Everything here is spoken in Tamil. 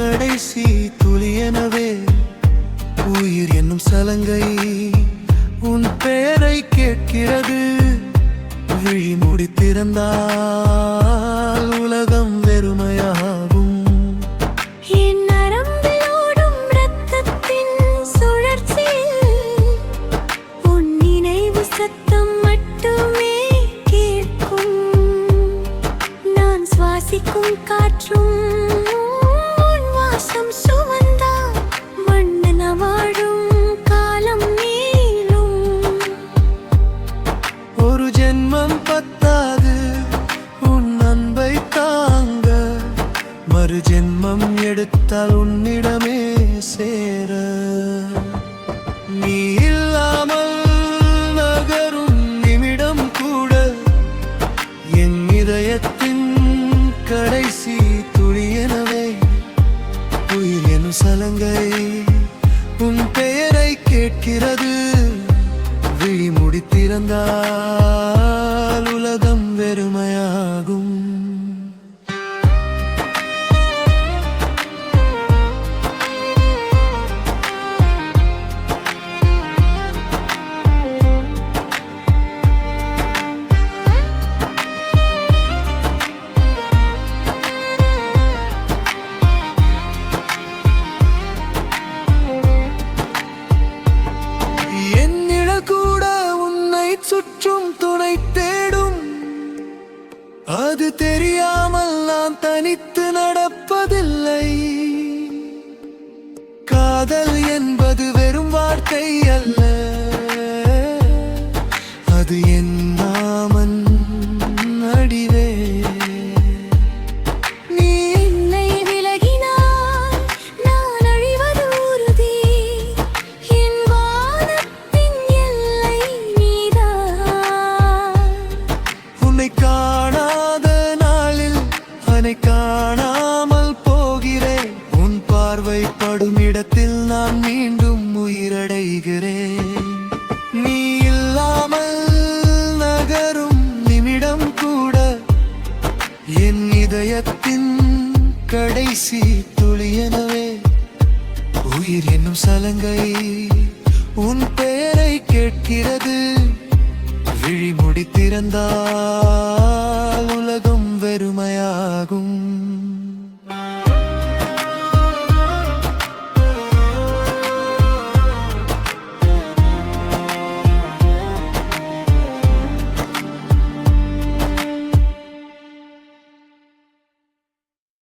கடைசி துளியெனவே உயிர் என்னும் சலங்கை உன் பெயரை கேட்கிறது. விழி மூடி திறந்தால் உலகம் வெறுமையாகும். என் நரம்பில் ஓடும் இரத்தத்தின் சுழற்சியில் உன் நினைவு சத்தம் மட்டுமே கேட்கும். நான் சுவாசிக்கும் காற்றும் உன் வாசம் சுமந்தால் மண்ணென வாழும் காலம் நீளும். ஒரு ஜென்மம் பத்தாது உன் அன்பை தாங்க, மறு ஜென்மம் எடுத்தால் உன்னிடமே சேர. நீ இல்லாமல் நகரும் நிமிடம் கூட என் இதயத்தின் கடைசி துளியெனவே உயிர் எனும் சலங்கை உன் பெயரை கேட்கிறது. விழி மூடி திறந்தால் உலகம் வெறுமையாகும். சுற்றும் துணை தேடும், அது தெரியாமல் நான் தனித்து நடப்பதில்லை. காதல் என்பது வெறும் வார்த்தை அல்ல, அது என் நாமன் அடிவே. காணாத நாளில் அனை காணாமல் போகிறேன். உன் பார்வை படும் இடத்தில் நான் மீண்டும் உயிரடைகிறேன். நீ இல்லாமல் நகரும் நிமிடம் கூட என் இதயத்தின் கடைசி துளியெனவே உயிர் என்னும் சலங்கை உன் பெயரை கேட்கிறது. விழி மூடி திறந்தால்